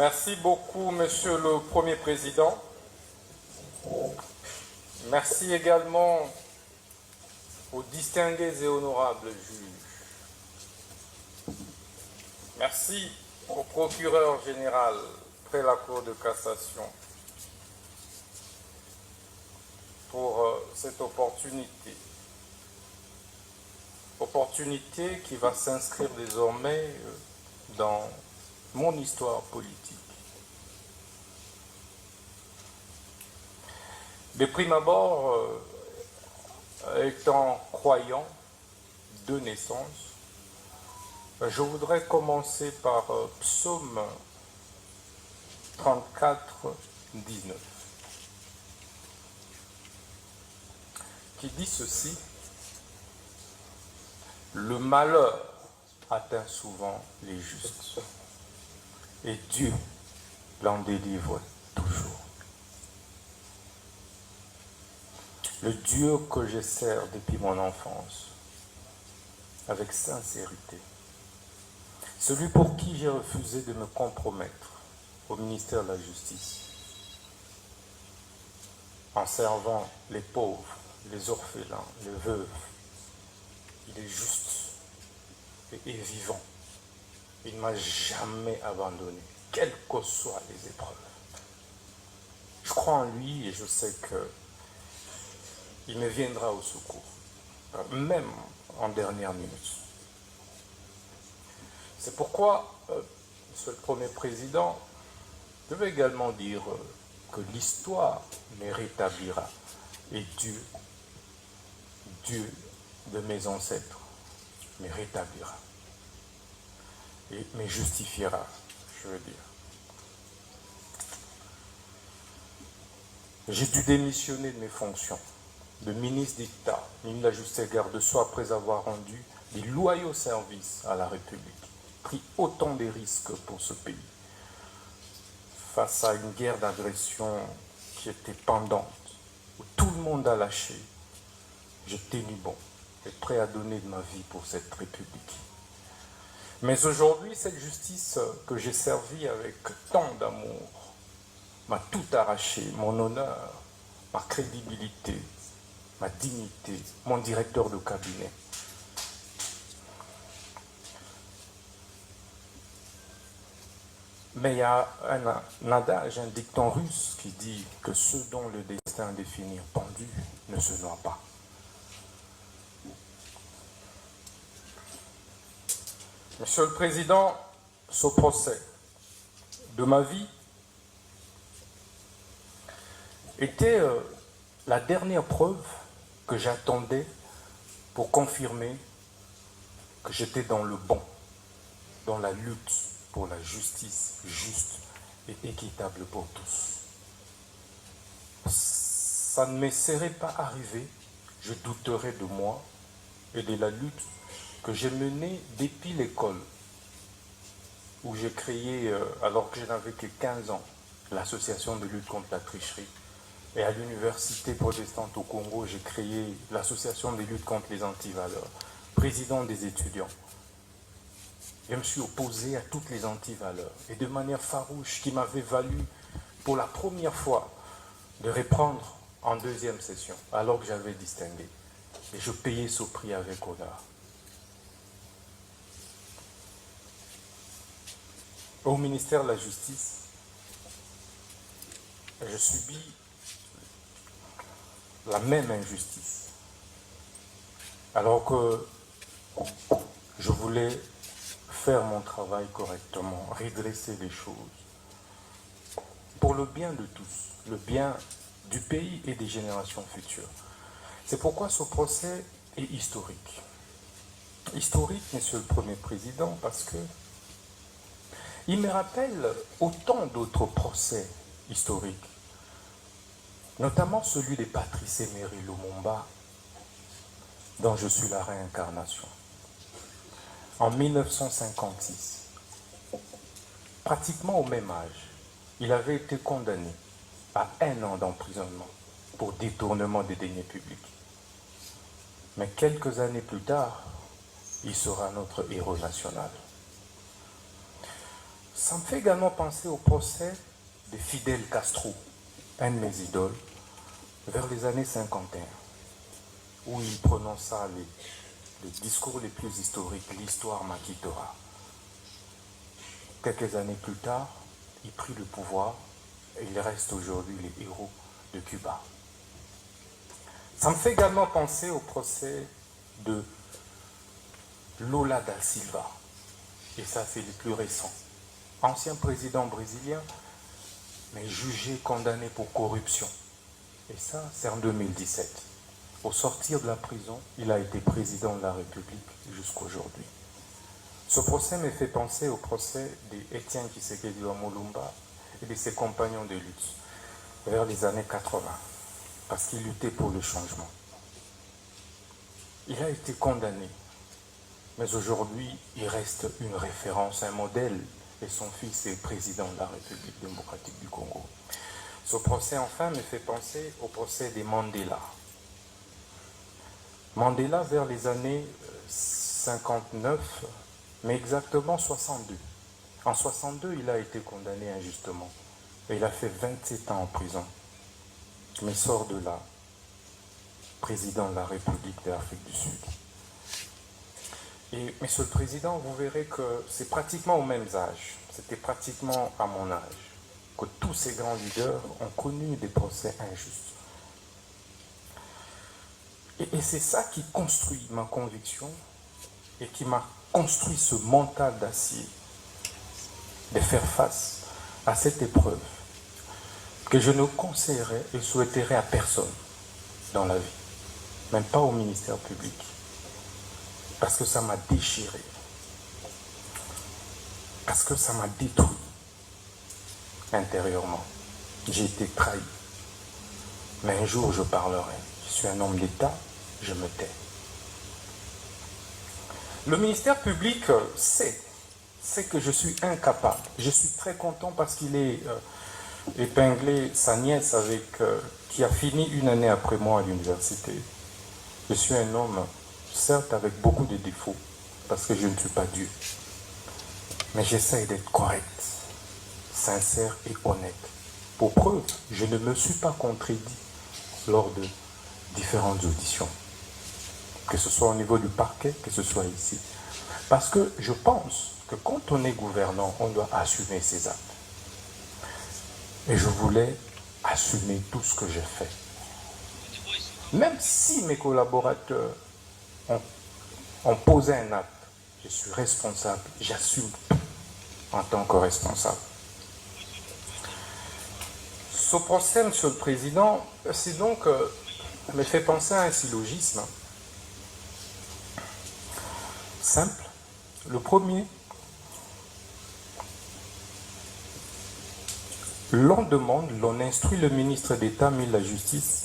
Merci beaucoup, Monsieur le Premier Président. Merci également aux distingués et honorables juges. Merci au procureur général près la Cour de cassation pour cette opportunité. Opportunité qui va s'inscrire désormais dans mon histoire politique. De prime abord, étant croyant de naissance, je voudrais commencer par Psaume 34, 19, qui dit ceci: le malheur atteint souvent les justes, et Dieu l'en délivre toujours. Le Dieu que je sers depuis mon enfance, avec sincérité, celui pour qui j'ai refusé de me compromettre au ministère de la Justice, en servant les pauvres, les orphelins, les veuves, il est juste et vivant. Il ne m'a jamais abandonné, quelles que soient les épreuves. Je crois en lui et je sais qu'il me viendra au secours, même en dernière minute. C'est pourquoi, Monsieur le Premier Président, je veux également dire que l'histoire me rétablira et Dieu de mes ancêtres, me rétablira et me justifiera, je veux dire. J'ai dû démissionner de mes fonctions de ministre d'État, ministre de la Justice et garde-sceaux, après avoir rendu des loyaux services à la République, pris autant de risques pour ce pays, face à une guerre d'agression qui était pendante, où tout le monde a lâché. J'ai tenu bon et prêt à donner de ma vie pour cette République. Mais aujourd'hui, cette justice que j'ai servie avec tant d'amour m'a tout arraché, mon honneur, ma crédibilité, ma dignité, mon directeur de cabinet. Mais il y a un adage, un dicton russe qui dit que ceux dont le destin est défini pendu ne se noient pas. Monsieur le Président, ce procès de ma vie était la dernière preuve que j'attendais pour confirmer que j'étais dans le bon, dans la lutte pour la justice juste et équitable pour tous. Ça ne me serait pas arrivé, je douterais de moi et de la lutte que j'ai menée depuis l'école, où j'ai créé, alors que je n'avais que 15 ans, l'association de lutte contre la tricherie. Et à l'université protestante au Congo, j'ai créé l'association de lutte contre les antivaleurs, président des étudiants. Je me suis opposé à toutes les antivaleurs, et de manière farouche, qui m'avait valu, pour la première fois, de reprendre en deuxième session, alors que j'avais distingué. Et je payais ce prix avec honneur. Au ministère de la Justice, je subis la même injustice. Alors que je voulais faire mon travail correctement, redresser les choses, pour le bien de tous, le bien du pays et des générations futures. C'est pourquoi ce procès est historique. Historique, Monsieur le Premier Président, parce que il me rappelle autant d'autres procès historiques, notamment celui de Patrice Emery Lumumba, dont je suis la réincarnation. En 1956, pratiquement au même âge, il avait été condamné à 1 an d'emprisonnement pour détournement des deniers publics. Mais quelques années plus tard, il sera notre héros national. Ça me fait également penser au procès de Fidel Castro, un de mes idoles, vers les années 51, où il prononça les discours les plus historiques, l'histoire m'acquittera. Quelques années plus tard, il prit le pouvoir et il reste aujourd'hui les héros de Cuba. Ça me fait également penser au procès de Lula da Silva, et ça c'est le plus récent. Ancien président brésilien, mais jugé, condamné pour corruption. Et ça, c'est en 2017. Au sortir de la prison, il a été président de la République jusqu'à aujourd'hui. Ce procès me fait penser au procès d'Étienne Tshisekedi Lumumba et de ses compagnons de lutte vers les années 80, parce qu'il luttait pour le changement. Il a été condamné, mais aujourd'hui, il reste une référence, un modèle, et son fils est président de la République démocratique du Congo. Ce procès, enfin, me fait penser au procès des Mandela. Mandela, vers les années 59, mais exactement 62. En 62, il a été condamné injustement. Et il a fait 27 ans en prison. Mais sort de là, président de la République d'Afrique du Sud. Et, Monsieur le Président, vous verrez que c'est pratiquement au même âge, c'était pratiquement à mon âge, que tous ces grands leaders ont connu des procès injustes. Et c'est ça qui construit ma conviction et qui m'a construit ce mental d'acier de faire face à cette épreuve que je ne conseillerais et souhaiterais à personne dans la vie, même pas au ministère public. Parce que ça m'a déchiré. Parce que ça m'a détruit intérieurement. J'ai été trahi. Mais un jour, je parlerai. Je suis un homme d'État, je me tais. Le ministère public sait que je suis incapable. Je suis très content parce qu'il est épinglé sa nièce qui a fini une année après moi à l'université. Je suis un homme, certes avec beaucoup de défauts, parce que je ne suis pas Dieu. Mais j'essaie d'être correct, sincère et honnête. Pour preuve, je ne me suis pas contredit lors de différentes auditions. Que ce soit au niveau du parquet, que ce soit ici. Parce que je pense que quand on est gouvernant, on doit assumer ses actes. Et je voulais assumer tout ce que j'ai fait. Même si mes collaborateurs ont posé un acte, je suis responsable, j'assume en tant que responsable. Ce procès, Monsieur le Président, c'est donc, me fait penser à un syllogisme simple. Le premier, l'on demande, l'on instruit le ministre d'État, ministre de la Justice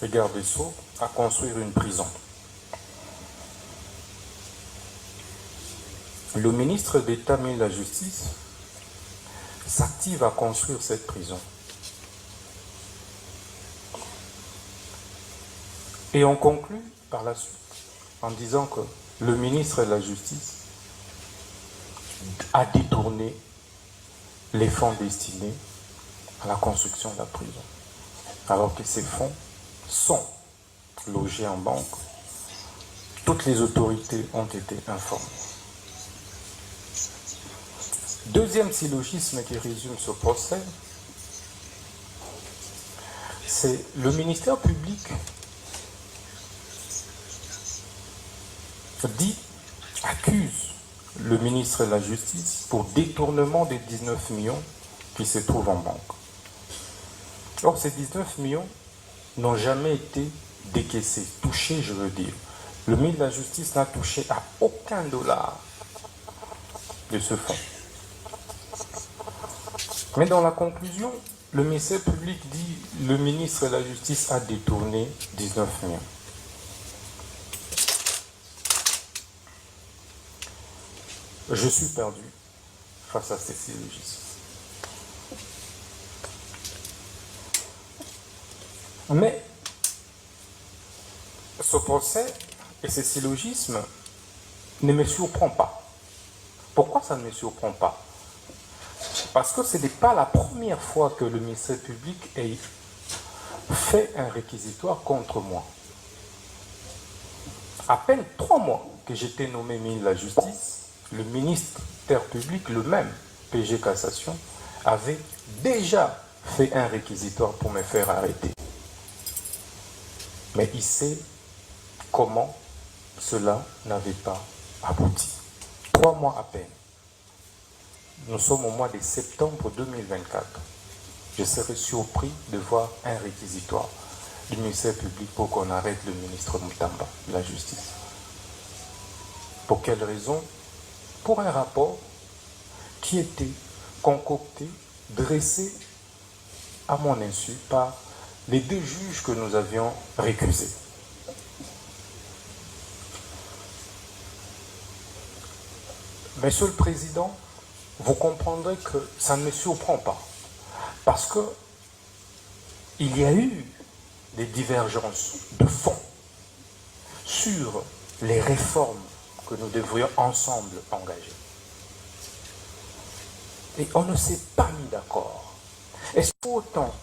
et garde des Sceaux à construire une prison. Le ministre d'État, ministre de la Justice, s'active à construire cette prison. Et on conclut par la suite en disant que le ministre de la Justice a détourné les fonds destinés à la construction de la prison, alors que ces fonds sont logés en banque. Toutes les autorités ont été informées. Deuxième syllogisme qui résume ce procès, c'est le ministère public accuse le ministre de la Justice pour détournement des 19 millions qui se trouvent en banque. Or, ces 19 millions n'ont jamais été décaissés, touchés, je veux dire. Le ministre de la Justice n'a touché à aucun dollar de ce fonds. Mais dans la conclusion, le ministère public dit que le ministre de la Justice a détourné 19 millions. Je suis perdu face à ces syllogismes. Mais ce procès et ces syllogismes ne me surprend pas. Pourquoi ça ne me surprend pas? Parce que ce n'est pas la première fois que le ministère public ait fait un réquisitoire contre moi. À peine 3 mois que j'étais nommé ministre de la Justice, le ministère public, le même PG Cassation, avait déjà fait un réquisitoire pour me faire arrêter. Mais il sait comment cela n'avait pas abouti. 3 mois à peine. Nous sommes au mois de septembre 2024. Je serais surpris de voir un réquisitoire du ministère public pour qu'on arrête le ministre Mutamba de la Justice. Pour quelle raison? Pour un rapport qui était concocté, dressé à mon insu par les 2 juges que nous avions récusés. Monsieur le Président, vous comprendrez que ça ne me surprend pas. Parce que il y a eu des divergences de fond sur les réformes que nous devrions ensemble engager. Et on ne s'est pas mis d'accord. Est-ce autant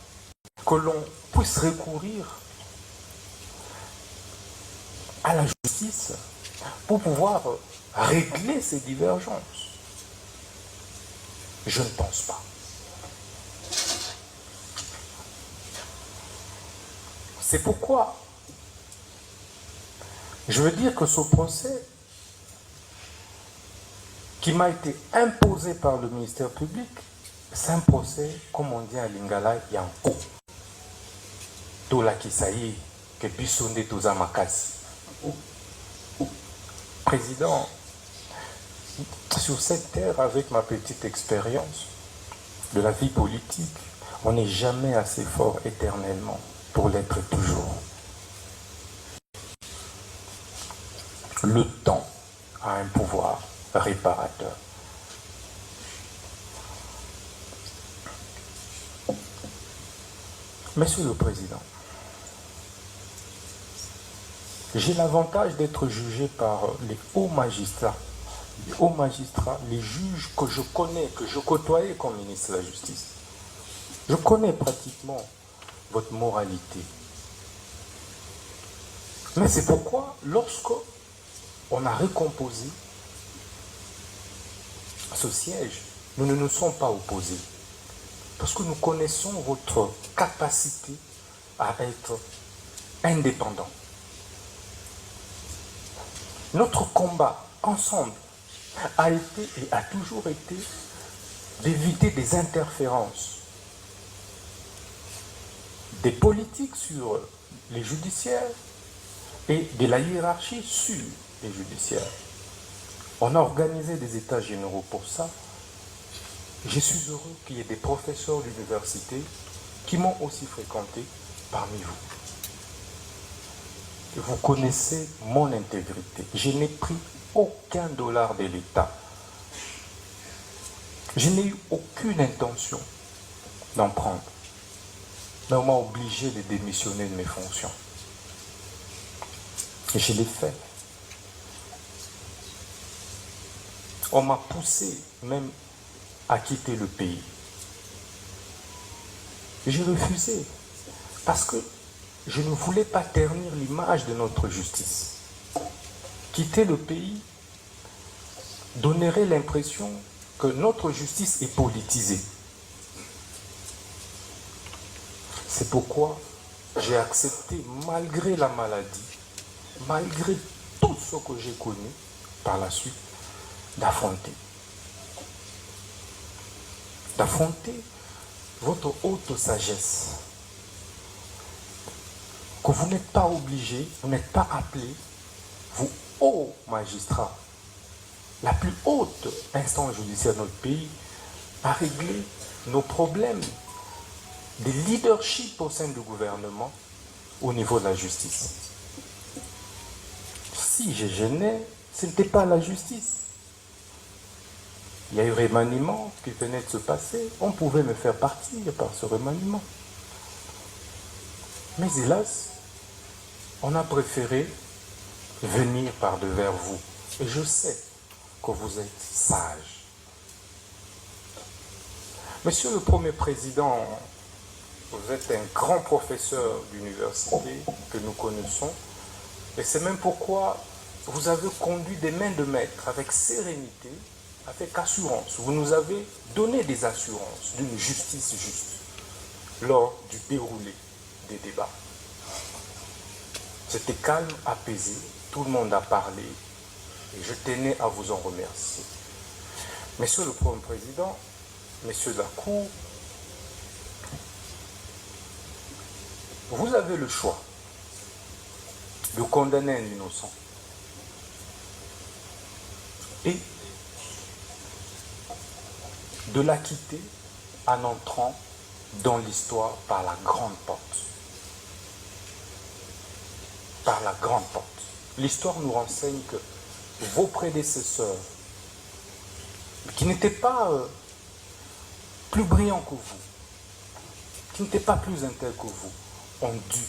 que l'on puisse recourir à la justice pour pouvoir régler ces divergences? Je ne pense pas. C'est pourquoi je veux dire que ce procès qui m'a été imposé par le ministère public, c'est un procès, comme on dit à Lingala, Yanko. Tola Kisaï, que Bissonde Toza Makasi. Président, sur cette terre, avec ma petite expérience de la vie politique, on n'est jamais assez fort éternellement pour l'être toujours. Le temps a un pouvoir réparateur. Monsieur le Président, j'ai l'avantage d'être jugé par les hauts magistrats, les juges que je connais, que je côtoyais comme ministre de la Justice. Je connais pratiquement votre moralité. Mais c'est pourquoi, lorsque on a recomposé ce siège, nous ne nous sommes pas opposés. Parce que nous connaissons votre capacité à être indépendant. Notre combat ensemble a été et a toujours été d'éviter des interférences des politiques sur les judiciaires et de la hiérarchie sur les judiciaires. On a organisé des états généraux pour ça. Je suis heureux qu'il y ait des professeurs d'université qui m'ont aussi fréquenté parmi vous. Vous connaissez mon intégrité. Je n'ai pris aucun dollar de l'État. Je n'ai eu aucune intention d'en prendre. Mais on m'a obligé de démissionner de mes fonctions. Et je l'ai fait. On m'a poussé même à quitter le pays. J'ai refusé parce que je ne voulais pas ternir l'image de notre justice. Quitter le pays donnerait l'impression que notre justice est politisée. C'est pourquoi j'ai accepté, malgré la maladie, malgré tout ce que j'ai connu par la suite, d'affronter votre haute sagesse, que vous n'êtes pas obligé, vous n'êtes pas appelé, vous, hauts magistrats, la plus haute instance judiciaire de notre pays, à régler nos problèmes de leadership au sein du gouvernement au niveau de la justice. Si je gênais, ce n'était pas la justice. Il y a eu remaniement qui venait de se passer. On pouvait me faire partir par ce remaniement. Mais hélas, on a préféré venir par devers vous. Et je sais que vous êtes sage. Monsieur le Premier Président, vous êtes un grand professeur d'université que nous connaissons, et c'est même pourquoi vous avez conduit des mains de maître avec sérénité, avec assurance. Vous nous avez donné des assurances d'une justice juste lors du déroulé des débats. C'était calme, apaisé, tout le monde a parlé, et je tenais à vous en remercier. Monsieur le Premier Président, Messieurs de la Cour, vous avez le choix de condamner un innocent et de l'acquitter en entrant dans l'histoire par la grande porte. Par la grande porte. L'histoire nous renseigne que vos prédécesseurs, qui n'étaient pas plus brillants que vous, qui n'étaient pas plus intègres que vous, ont dû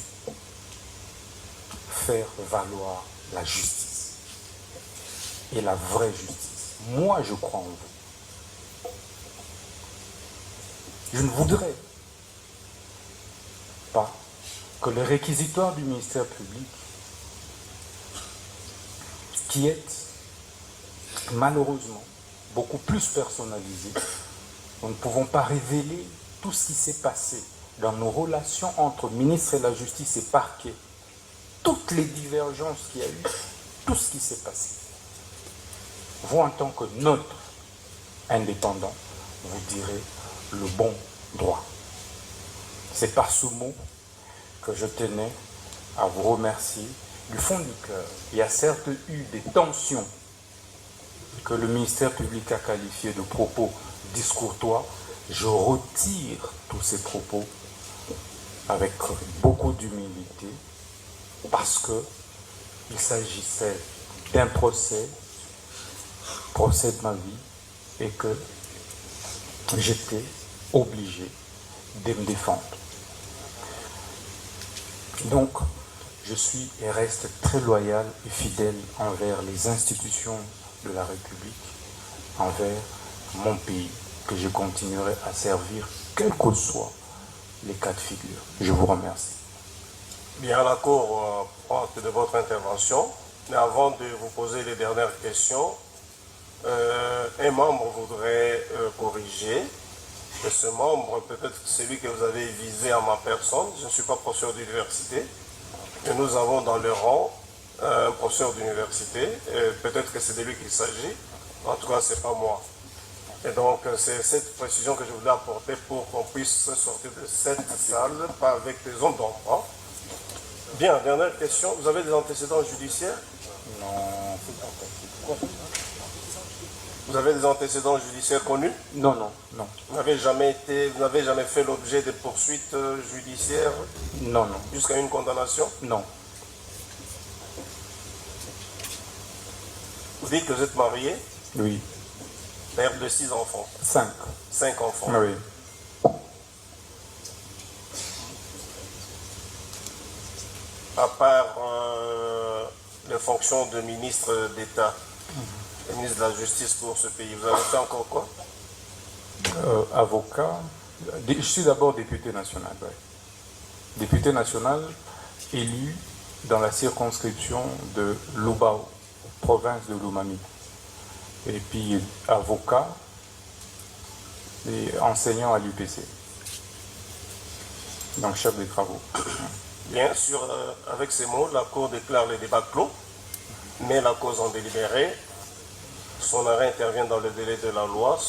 faire valoir la justice. Et la vraie justice. Moi, je crois en vous. Je ne voudrais pas que le réquisitoire du ministère public, qui est malheureusement beaucoup plus personnalisé, nous ne pouvons pas révéler tout ce qui s'est passé dans nos relations entre ministre et la justice et parquet, toutes les divergences qu'il y a eu, tout ce qui s'est passé. Vous, en tant que notre indépendant, vous direz le bon droit. C'est par ce mot que je tenais à vous remercier du fond du cœur. Il y a certes eu des tensions que le ministère public a qualifiées de propos discourtois. Je retire tous ces propos avec beaucoup d'humilité parce qu'il s'agissait d'un procès de ma vie et que j'étais obligé de me défendre. Donc, je suis et reste très loyal et fidèle envers les institutions de la République, envers mon pays, que je continuerai à servir, quels que soient les cas de figure. Je vous remercie. Bien, la Cour prend acte de votre intervention, mais avant de vous poser les dernières questions, un membre voudrait corriger. Et ce membre, peut-être celui que vous avez visé en ma personne, je ne suis pas professeur d'université, mais nous avons dans le rang un professeur d'université, peut-être que c'est de lui qu'il s'agit, en tout cas c'est pas moi. Et donc c'est cette précision que je voulais apporter pour qu'on puisse sortir de cette salle, pas avec des ondes d'emploi. Bien, dernière question, vous avez des antécédents judiciaires? Non, c'est pas possible. Vous avez des antécédents judiciaires connus? Non, non, non. Vous n'avez jamais fait l'objet de poursuites judiciaires? Non, non. Jusqu'à une condamnation? Non. Vous dites que vous êtes marié? Oui. Père de 6 enfants? 5. 5 enfants. Oui. À part les fonctions de ministre d'État, le ministre de la Justice pour ce pays, vous avez fait encore quoi? Avocat. Je suis d'abord député national. Ouais. Député national élu dans la circonscription de Lubao, province de Lomami. Et puis avocat et enseignant à l'UPC. Donc chef des travaux. Bien sûr, avec ces mots, la Cour déclare les débats clos, met la cause en délibéré. Son arrêt intervient dans le délai de la loi.